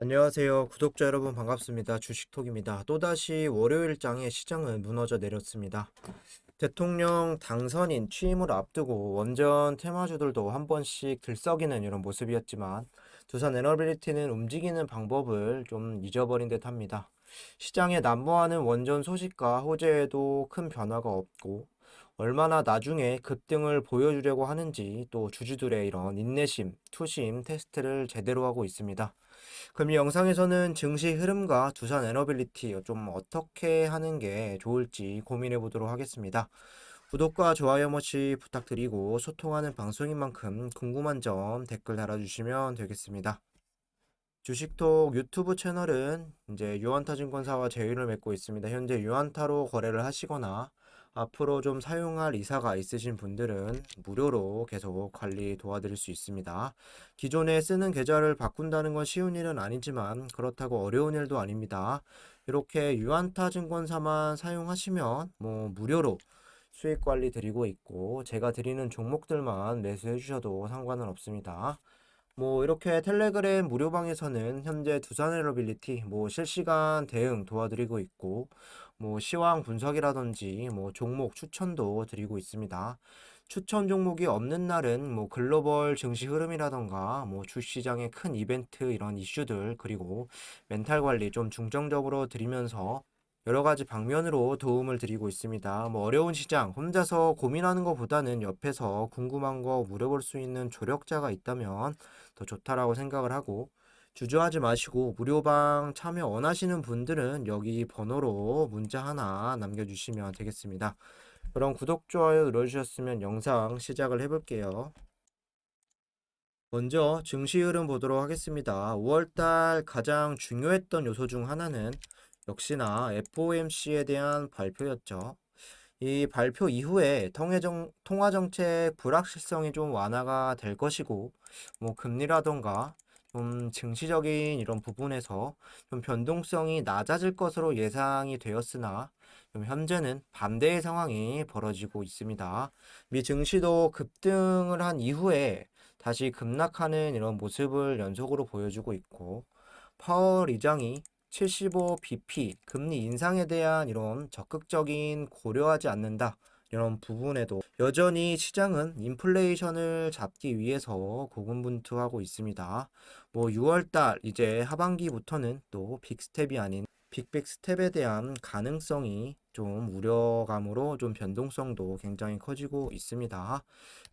안녕하세요. 구독자 여러분 반갑습니다. 주식톡입니다. 또다시 월요일장의 시장은 무너져 내렸습니다. 대통령 당선인 취임을 앞두고 원전 테마주들도 한 번씩 들썩이는 이런 모습이었지만 두산 에너빌리티는 움직이는 방법을 좀 잊어버린 듯 합니다. 시장에 난무하는 원전 소식과 호재에도 큰 변화가 없고 얼마나 나중에 급등을 보여주려고 하는지 또 주주들의 이런 인내심, 투심 테스트를 제대로 하고 있습니다. 그럼 이 영상에서는 증시 흐름과 두산 에너빌리티 좀 어떻게 하는 게 좋을지 고민해 보도록 하겠습니다. 구독과 좋아요 한 번씩 부탁드리고 소통하는 방송인 만큼 궁금한 점 댓글 달아주시면 되겠습니다. 주식톡 유튜브 채널은 이제 유한타증권사와 제휴를 맺고 있습니다. 현재 유한타로 거래를 하시거나 앞으로 좀 사용할 이사가 있으신 분들은 무료로 계속 관리 도와드릴 수 있습니다. 기존에 쓰는 계좌를 바꾼다는 건 쉬운 일은 아니지만 그렇다고 어려운 일도 아닙니다. 이렇게 유한타증권사만 사용하시면 무료로 수익 관리 드리고 있고 제가 드리는 종목들만 매수해 주셔도 상관은 없습니다. 이렇게 텔레그램 무료방에서는 현재 두산에너빌리티 실시간 대응 도와드리고 있고 시황 분석이라든지 종목 추천도 드리고 있습니다. 추천 종목이 없는 날은 글로벌 증시 흐름이라던가 주시장의 큰 이벤트 이런 이슈들 그리고 멘탈 관리 좀 중점적으로 드리면서 여러 가지 방면으로 도움을 드리고 있습니다. 어려운 시장 혼자서 고민하는 것보다는 옆에서 궁금한 거 물어볼 수 있는 조력자가 있다면 더 좋다라고 생각을 하고 주저하지 마시고 무료방 참여 원하시는 분들은 여기 번호로 문자 하나 남겨주시면 되겠습니다. 그럼 구독, 좋아요 눌러주셨으면 영상 시작을 해볼게요. 먼저 증시 흐름 보도록 하겠습니다. 5월달 가장 중요했던 요소 중 하나는 역시나 FOMC에 대한 발표였죠. 이 발표 이후에 통화정책 불확실성이 좀 완화가 될 것이고, 금리라던가 좀 증시적인 이런 부분에서 좀 변동성이 낮아질 것으로 예상이 되었으나, 좀 현재는 반대의 상황이 벌어지고 있습니다. 미 증시도 급등을 한 이후에 다시 급락하는 이런 모습을 연속으로 보여주고 있고, 파월 의장이 75bp 금리 인상에 대한 이런 적극적인 고려하지 않는다. 이런 부분에도 여전히 시장은 인플레이션을 잡기 위해서 고군분투하고 있습니다. 6월달 이제 하반기부터는 또 빅스텝이 아닌 빅빅 스텝에 대한 가능성이 좀 우려감으로 좀 변동성도 굉장히 커지고 있습니다.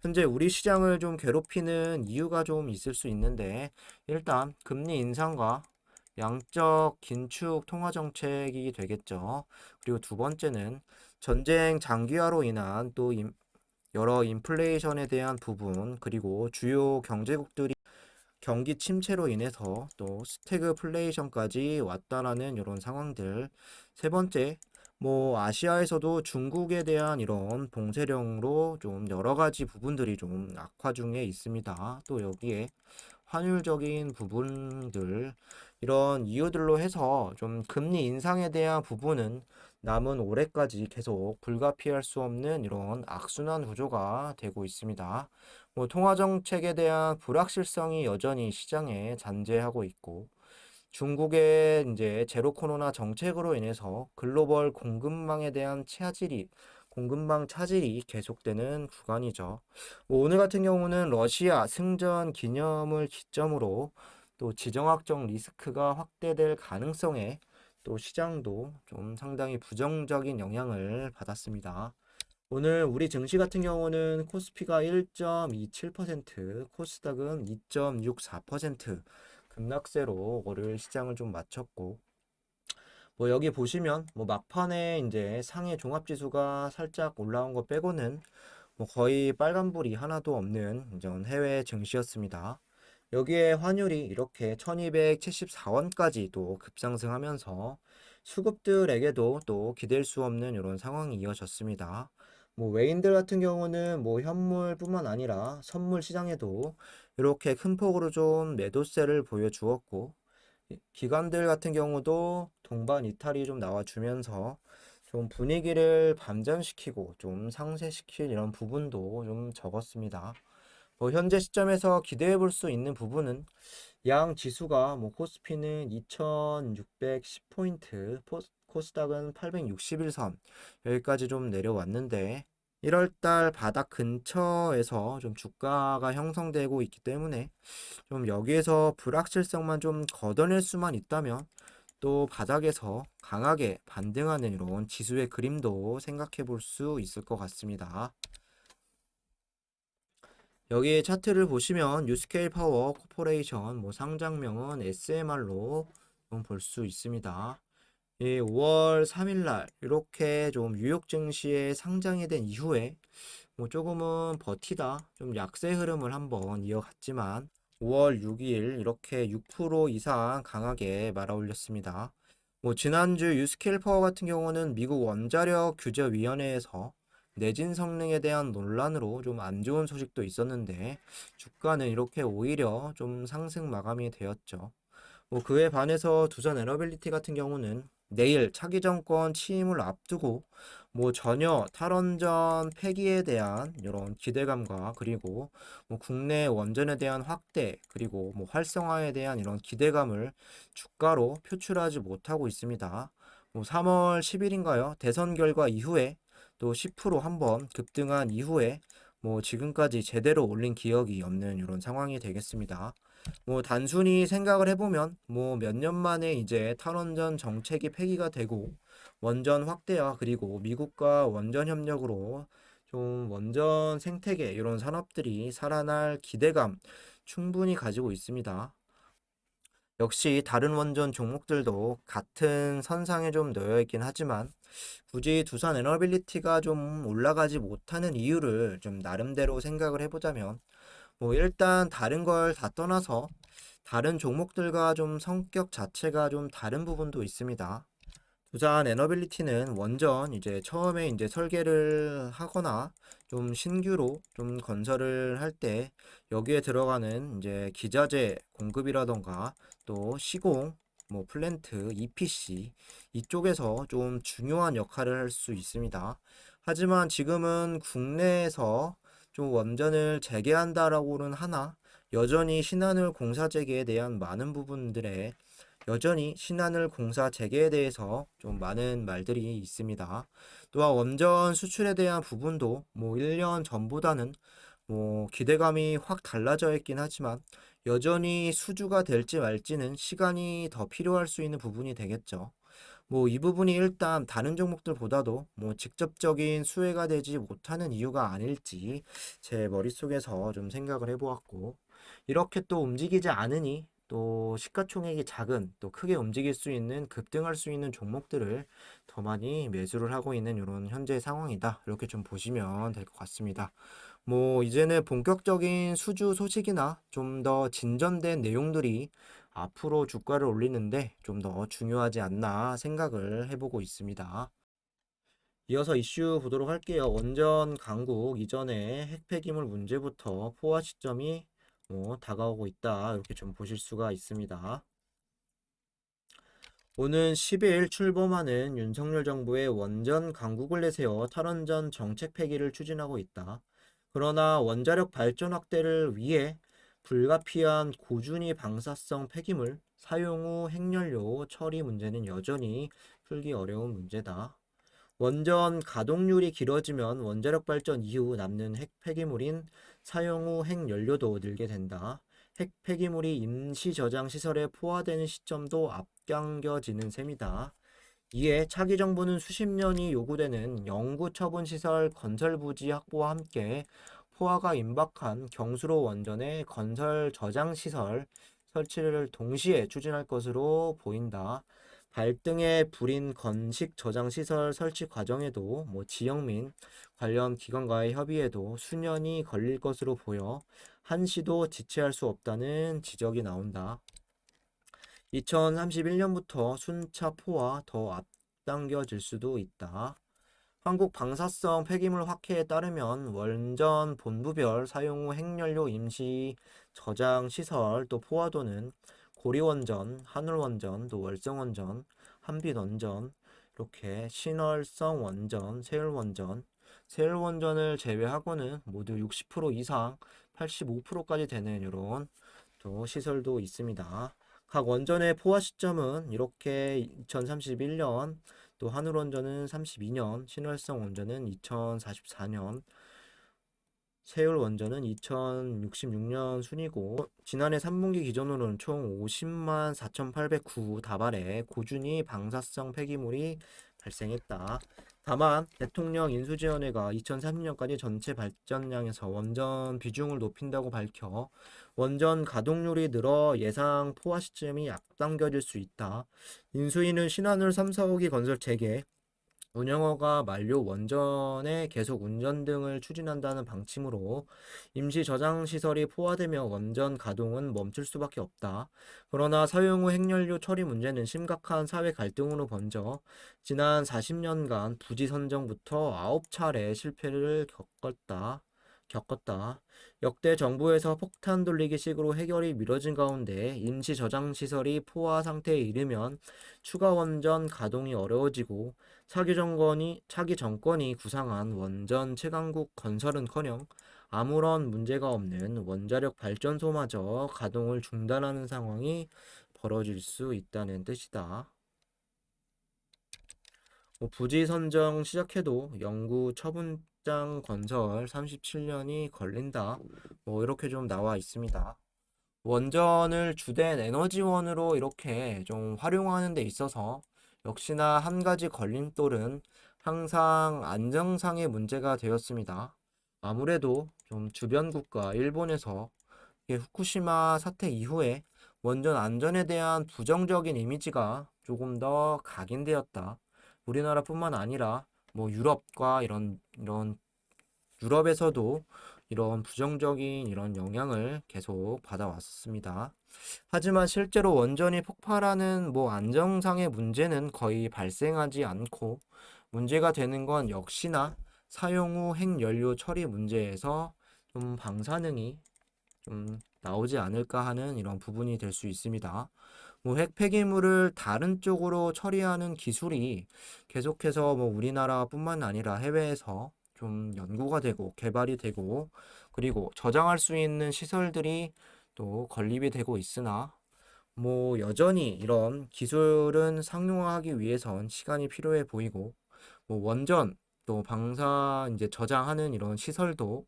현재 우리 시장을 좀 괴롭히는 이유가 좀 있을 수 있는데 일단 금리 인상과 양적 긴축 통화 정책이 되겠죠. 그리고 두 번째는 전쟁 장기화로 인한 또 여러 인플레이션에 대한 부분, 그리고 주요 경제국들이 경기 침체로 인해서 또 스태그플레이션까지 왔다라는 이런 상황들. 세 번째, 아시아에서도 중국에 대한 이런 봉쇄령으로 좀 여러 가지 부분들이 좀 악화 중에 있습니다. 또 여기에 환율적인 부분들, 이런 이유들로 해서 좀 금리 인상에 대한 부분은 남은 올해까지 계속 불가피할 수 없는 이런 악순환 구조가 되고 있습니다. 통화 정책에 대한 불확실성이 여전히 시장에 잔재하고 있고, 중국의 이제 제로 코로나 정책으로 인해서 글로벌 공급망 차질이 계속되는 구간이죠. 오늘 같은 경우는 러시아 승전 기념을 기점으로 또 지정학적 리스크가 확대될 가능성에 또 시장도 좀 상당히 부정적인 영향을 받았습니다. 오늘 우리 증시 같은 경우는 코스피가 1.27%, 코스닥은 2.64% 급락세로 월요일 시장을 좀 마쳤고, 여기 보시면 막판에 이제 상해 종합지수가 살짝 올라온 거 빼고는 거의 빨간불이 하나도 없는 이전 해외 증시였습니다. 여기에 환율이 이렇게 1274원까지 또 급상승하면서 수급들에게도 또 기댈 수 없는 이런 상황이 이어졌습니다. 외인들 같은 경우는 현물뿐만 아니라 선물 시장에도 이렇게 큰 폭으로 좀 매도세를 보여주었고, 기관들 같은 경우도 동반 이탈이 좀 나와주면서 좀 분위기를 반전시키고 좀 상쇄시킬 이런 부분도 좀 적었습니다. 뭐 현재 시점에서 기대해 볼 수 있는 부분은 양 지수가 뭐 코스피는 2610포인트, 코스닥은 861선 여기까지 좀 내려왔는데 1월달 바닥 근처에서 좀 주가가 형성되고 있기 때문에 좀 여기에서 불확실성만 좀 걷어낼 수만 있다면 또 바닥에서 강하게 반등하는 이런 지수의 그림도 생각해 볼 수 있을 것 같습니다. 여기 차트를 보시면 유스케일 파워 코퍼레이션 뭐 상장명은 SMR로 볼 수 있습니다. 이 5월 3일 날 이렇게 좀 뉴욕 증시에 상장이 된 이후에 뭐 조금은 버티다 좀 약세 흐름을 한번 이어갔지만 5월 6일 이렇게 6% 이상 강하게 말아올렸습니다. 뭐 지난주 유스케일 파워 같은 경우는 미국 원자력 규제위원회에서 내진 성능에 대한 논란으로 좀 안 좋은 소식도 있었는데 주가는 이렇게 오히려 좀 상승 마감이 되었죠. 뭐 그에 반해서 두산 에너빌리티 같은 경우는 내일 차기 정권 취임을 앞두고 뭐 전혀 탈원전 폐기에 대한 이런 기대감과 그리고 뭐 국내 원전에 대한 확대 그리고 뭐 활성화에 대한 이런 기대감을 주가로 표출하지 못하고 있습니다. 뭐 3월 10일인가요? 대선 결과 이후에 또 10% 한번 급등한 이후에 뭐 지금까지 제대로 올린 기억이 없는 이런 상황이 되겠습니다. 뭐 단순히 생각을 해보면 뭐 몇 년 만에 이제 탈원전 정책이 폐기가 되고 원전 확대와 그리고 미국과 원전 협력으로 좀 원전 생태계 이런 산업들이 살아날 기대감 충분히 가지고 있습니다. 역시 다른 원전 종목들도 같은 선상에 좀 놓여 있긴 하지만 굳이 두산 에너빌리티가 좀 올라가지 못하는 이유를 좀 나름대로 생각을 해보자면 뭐 일단 다른 걸 다 떠나서 다른 종목들과 좀 성격 자체가 좀 다른 부분도 있습니다. 두산 에너빌리티는 원전 이제 처음에 이제 설계를 하거나 좀 신규로 좀 건설을 할 때 여기에 들어가는 이제 기자재 공급이라던가 또 시공 뭐 플랜트, EPC 이쪽에서 좀 중요한 역할을 할 수 있습니다. 하지만 지금은 국내에서 좀 원전을 재개한다라고는 하나 여전히 신한울 공사 재개에 대한 많은 부분들에 여전히 신한울 공사 재개에 대해서 좀 많은 말들이 있습니다. 또한 원전 수출에 대한 부분도 뭐 1년 전보다는 뭐 기대감이 확 달라져 있긴 하지만 여전히 수주가 될지 말지는 시간이 더 필요할 수 있는 부분이 되겠죠. 뭐 이 부분이 일단 다른 종목들보다도 뭐 직접적인 수혜가 되지 못하는 이유가 아닐지 제 머릿속에서 좀 생각을 해보았고 이렇게 또 움직이지 않으니 또 시가총액이 작은 또 크게 움직일 수 있는 급등할 수 있는 종목들을 더 많이 매수를 하고 있는 이런 현재 상황이다. 이렇게 좀 보시면 될 것 같습니다. 뭐 이제는 본격적인 수주 소식이나 좀 더 진전된 내용들이 앞으로 주가를 올리는데 좀 더 중요하지 않나 생각을 해보고 있습니다. 이어서 이슈 보도록 할게요. 원전 강국 이전에 핵폐기물 문제부터 포화 시점이 다가오고 있다. 이렇게 좀 보실 수가 있습니다. 오는 10일 출범하는 윤석열 정부의 원전 강국을 내세워 탈원전 정책 폐기를 추진하고 있다. 그러나 원자력 발전 확대를 위해 불가피한 고준위 방사성 폐기물 사용 후 핵연료 처리 문제는 여전히 풀기 어려운 문제다. 원전 가동률이 길어지면 원자력 발전 이후 남는 핵 폐기물인 사용 후 핵연료도 늘게 된다. 핵 폐기물이 임시 저장 시설에 포화되는 시점도 앞당겨지는 셈이다. 이에 차기 정부는 수십 년이 요구되는 영구 처분 시설 건설 부지 확보와 함께 포화가 임박한 경수로 원전의 건설 저장 시설 설치를 동시에 추진할 것으로 보인다. 발등에 불인 건식 저장 시설 설치 과정에도 지역 민 관련 기관과의 협의에도 수년이 걸릴 것으로 보여 한시도 지체할 수 없다는 지적이 나온다. 2031년부터 순차포와 더 앞당겨질 수도 있다. 한국 방사성 폐기물 확해에 따르면 원전 본부별 사용 후 핵연료 임시 저장 시설 또 포화도는 고리원전, 한울원전, 또 월성원전, 한빛원전 이렇게 신월성 원전, 세울원전을 제외하고는 모두 60% 이상 85%까지 되는 이런 또 시설도 있습니다. 각 원전의 포화 시점은 이렇게 2031년, 또 한울원전은 32년, 신월성 원전은 2044년, 세울원전은 2066년 순이고, 지난해 3분기 기준으로는 총 50만 4,809 다발의 고준위 방사성 폐기물이 발생했다. 다만 대통령 인수지원회가 2030년까지 전체 발전량에서 원전 비중을 높인다고 밝혀 원전 가동률이 늘어 예상 포화 시점이 앞당겨질 수 있다. 인수위는 신한울 3, 4호기 건설 재개, 운영허가 만료 원전의 계속 운전 등을 추진한다는 방침으로 임시 저장 시설이 포화되며 원전 가동은 멈출 수밖에 없다. 그러나 사용 후 핵연료 처리 문제는 심각한 사회 갈등으로 번져 지난 40년간 부지 선정부터 9차례 실패를 겪었다. 역대 정부에서 폭탄 돌리기식으로 해결이 미뤄진 가운데 임시 저장 시설이 포화 상태에 이르면 추가 원전 가동이 어려워지고 차기 정권이 구상한 원전 채광국 건설은커녕 아무런 문제가 없는 원자력 발전소마저 가동을 중단하는 상황이 벌어질 수 있다는 뜻이다. 부지 선정 시작해도 영구 처분장 건설 37년이 걸린다. 이렇게 좀 나와 있습니다. 원전을 주된 에너지원으로 이렇게 좀 활용하는 데 있어서 역시나 한 가지 걸림돌은 항상 안정상의 문제가 되었습니다. 아무래도 좀 주변 국가 일본에서 후쿠시마 사태 이후에 원전 안전에 대한 부정적인 이미지가 조금 더 각인되었다. 우리나라뿐만 아니라 유럽과 이런 유럽에서도 이런 부정적인 이런 영향을 계속 받아왔습니다. 하지만 실제로 원전이 폭발하는 안정상의 문제는 거의 발생하지 않고 문제가 되는 건 역시나 사용 후 핵연료 처리 문제에서 좀 방사능이 좀 나오지 않을까 하는 이런 부분이 될 수 있습니다. 핵 폐기물을 다른 쪽으로 처리하는 기술이 계속해서 우리나라뿐만 아니라 해외에서 좀 연구가 되고 개발이 되고 그리고 저장할 수 있는 시설들이 또 건립이 되고 있으나 여전히 이런 기술은 상용화하기 위해선 시간이 필요해 보이고 원전 또 방사 이제 저장하는 이런 시설도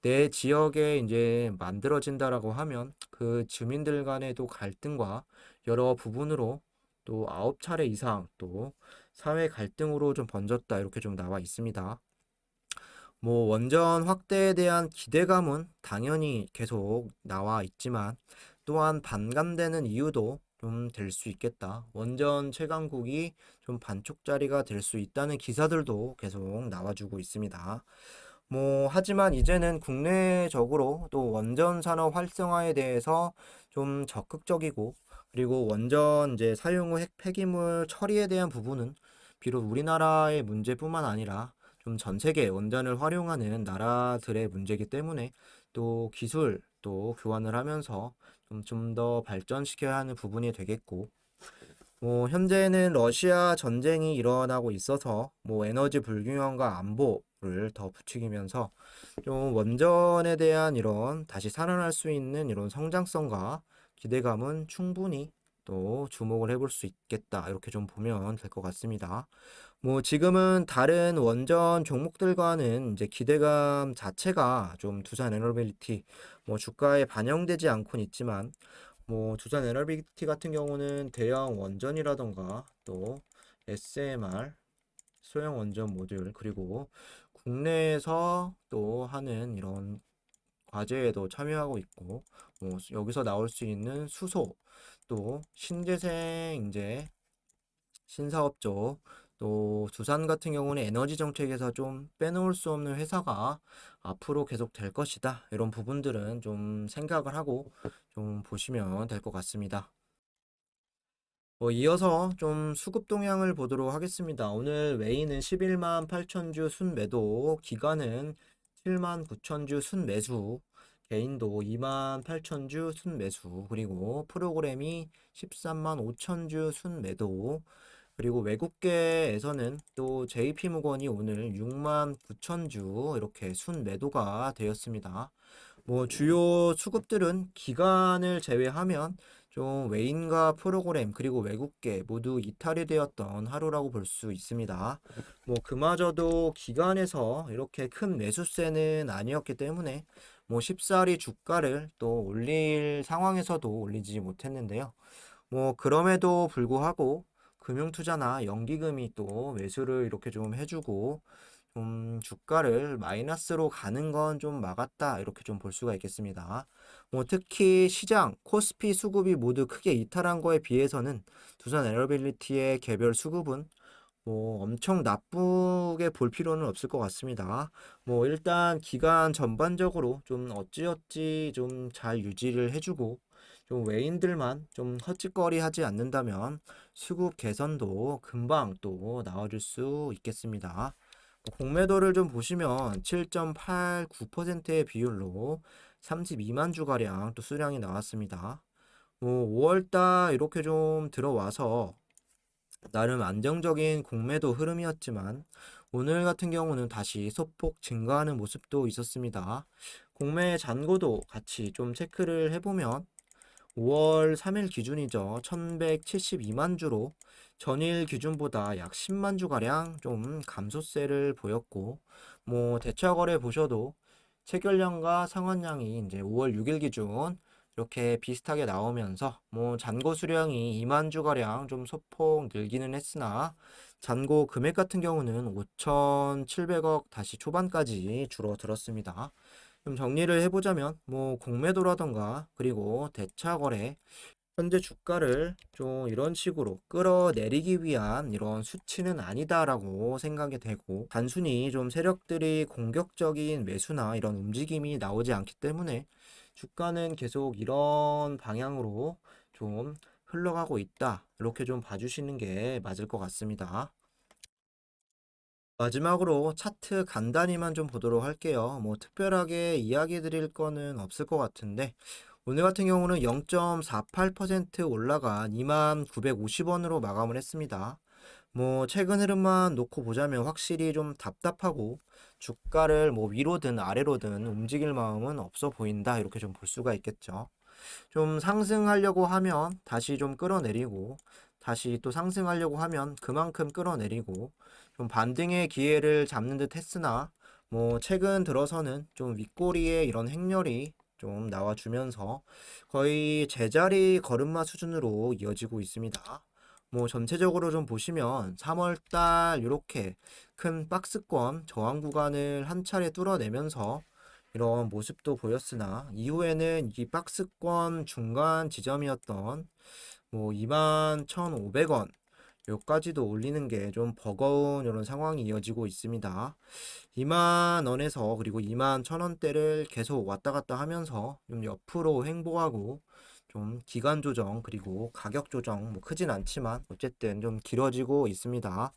내 지역에 이제 만들어진다라고 하면 그 주민들 간에도 갈등과 여러 부분으로 또 9차례 이상 또 사회 갈등으로 좀 번졌다 이렇게 좀 나와 있습니다. 원전 확대에 대한 기대감은 당연히 계속 나와 있지만 또한 반감되는 이유도 좀 될 수 있겠다. 원전 채광국이 좀 반쪽짜리가 될 수 있다는 기사들도 계속 나와주고 있습니다. 하지만 이제는 국내적으로 또 원전 산업 활성화에 대해서 좀 적극적이고 그리고 원전 이제 사용 후 핵 폐기물 처리에 대한 부분은 비록 우리나라의 문제뿐만 아니라 좀 전 세계 원전을 활용하는 나라들의 문제이기 때문에 또 기술 또 교환을 하면서 좀 더 발전시켜야 하는 부분이 되겠고 현재는 러시아 전쟁이 일어나고 있어서 에너지 불균형과 안보를 더 부추기면서 좀 원전에 대한 이런 다시 살아날 수 있는 이런 성장성과 기대감은 충분히 또 주목을 해볼 수 있겠다. 이렇게 좀 보면 될 것 같습니다. 지금은 다른 원전 종목들과는 이제 기대감 자체가 좀 두산 에너빌리티 주가에 반영되지 않고는 있지만 두산 에너비티 같은 경우는 대형 원전이라던가 또 SMR 소형 원전 모듈 그리고 국내에서 또 하는 이런 과제에도 참여하고 있고 여기서 나올 수 있는 수소 또 신재생 이제 신사업조 또 두산 같은 경우는 에너지 정책에서 좀 빼놓을 수 없는 회사가 앞으로 계속 될 것이다. 이런 부분들은 좀 생각을 하고 좀 보시면 될 것 같습니다. 이어서 좀 수급 동향을 보도록 하겠습니다. 오늘 웨이는 11만 8천주 순매도, 기간은 7만 9천주 순매수, 개인도 2만 8천주 순매수, 그리고 프로그램이 13만 5천주 순매도, 그리고 외국계에서는 또 JP모건이 오늘 6만 9천주 이렇게 순매도가 되었습니다. 뭐 주요 수급들은 기간을 제외하면 좀 외인과 프로그램 그리고 외국계 모두 이탈이 되었던 하루라고 볼 수 있습니다. 뭐 그마저도 기간에서 이렇게 큰 매수세는 아니었기 때문에 뭐 쉽사리 주가를 또 올릴 상황에서도 올리지 못했는데요. 뭐 그럼에도 불구하고 금융투자나 연기금이 또 매수를 이렇게 좀 해주고 좀 주가를 마이너스로 가는 건 좀 막았다 이렇게 좀 볼 수가 있겠습니다. 뭐 특히 시장, 코스피 수급이 모두 크게 이탈한 거에 비해서는 두산 에너빌리티의 개별 수급은 뭐 엄청 나쁘게 볼 필요는 없을 것 같습니다. 뭐 일단 기간 전반적으로 좀 어찌어찌 좀 잘 유지를 해주고 좀 외인들만 좀 헛짓거리 하지 않는다면 수급 개선도 금방 또 나와줄 수 있겠습니다. 뭐 공매도를 좀 보시면 7.89%의 비율로 32만 주가량 또 수량이 나왔습니다. 뭐 5월달 이렇게 좀 들어와서 나름 안정적인 공매도 흐름이었지만 오늘 같은 경우는 다시 소폭 증가하는 모습도 있었습니다. 공매 잔고도 같이 좀 체크를 해보면 5월 3일 기준이죠. 1172만 주로 전일 기준보다 약 10만 주가량 좀 감소세를 보였고, 뭐 대차 거래 보셔도 체결량과 상환량이 이제 5월 6일 기준 이렇게 비슷하게 나오면서 뭐 잔고 수량이 2만 주가량 좀 소폭 늘기는 했으나 잔고 금액 같은 경우는 5,700억 다시 초반까지 줄어들었습니다. 좀 정리를 해보자면 뭐 공매도라던가 그리고 대차 거래 현재 주가를 좀 이런 식으로 끌어내리기 위한 이런 수치는 아니다라고 생각이 되고 단순히 좀 세력들이 공격적인 매수나 이런 움직임이 나오지 않기 때문에 주가는 계속 이런 방향으로 좀 흘러가고 있다 이렇게 좀 봐주시는 게 맞을 것 같습니다. 마지막으로 차트 간단히만 좀 보도록 할게요. 뭐 특별하게 이야기 드릴 거는 없을 것 같은데 오늘 같은 경우는 0.48% 올라간 2950원으로 마감을 했습니다. 뭐 최근 흐름만 놓고 보자면 확실히 좀 답답하고 주가를 뭐 위로든 아래로든 움직일 마음은 없어 보인다 이렇게 좀 볼 수가 있겠죠. 좀 상승하려고 하면 다시 좀 끌어내리고 다시 또 상승하려고 하면 그만큼 끌어내리고 좀 반등의 기회를 잡는 듯 했으나 뭐 최근 들어서는 좀 윗꼬리에 이런 행렬이 좀 나와주면서 거의 제자리 걸음마 수준으로 이어지고 있습니다. 뭐 전체적으로 좀 보시면 3월 달 이렇게 큰 박스권 저항 구간을 한 차례 뚫어내면서 이런 모습도 보였으나 이후에는 이 박스권 중간 지점이었던 뭐 21,500원 여기까지도 올리는 게 좀 버거운 이런 상황이 이어지고 있습니다. 2만 원에서 그리고 2만 1,000원대를 계속 왔다 갔다 하면서 좀 옆으로 횡보하고 좀 기간 조정 그리고 가격 조정 뭐 크진 않지만 어쨌든 좀 길어지고 있습니다.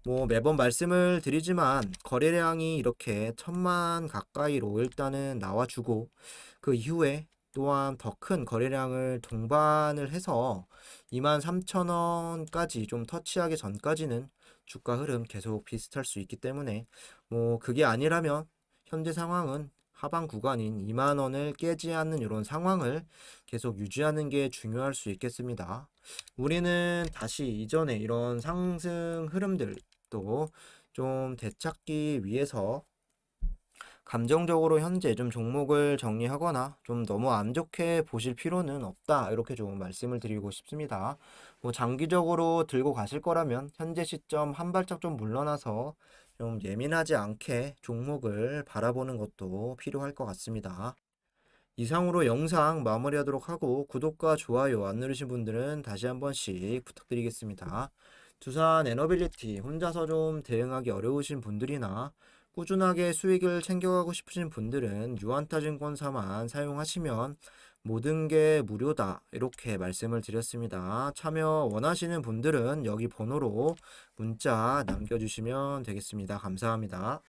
뭐 매번 말씀을 드리지만 거래량이 이렇게 1,000만 가까이로 일단은 나와주고 그 이후에 또한 더 큰 거래량을 동반을 해서 23,000원까지 좀 터치하기 전까지는 주가 흐름 계속 비슷할 수 있기 때문에 뭐 그게 아니라면 현재 상황은 하방 구간인 2만 원을 깨지 않는 이런 상황을 계속 유지하는 게 중요할 수 있겠습니다. 우리는 다시 이전에 이런 상승 흐름들도 좀 되찾기 위해서 감정적으로 현재 좀 종목을 정리하거나 좀 너무 안 좋게 보실 필요는 없다. 이렇게 좀 말씀을 드리고 싶습니다. 뭐 장기적으로 들고 가실 거라면 현재 시점 한 발짝 좀 물러나서 좀 예민하지 않게 종목을 바라보는 것도 필요할 것 같습니다. 이상으로 영상 마무리하도록 하고 구독과 좋아요 안 누르신 분들은 다시 한 번씩 부탁드리겠습니다. 두산 에너빌리티 혼자서 좀 대응하기 어려우신 분들이나 꾸준하게 수익을 챙겨가고 싶으신 분들은 유한타증권사만 사용하시면 모든 게 무료다 이렇게 말씀을 드렸습니다. 참여 원하시는 분들은 여기 번호로 문자 남겨주시면 되겠습니다. 감사합니다.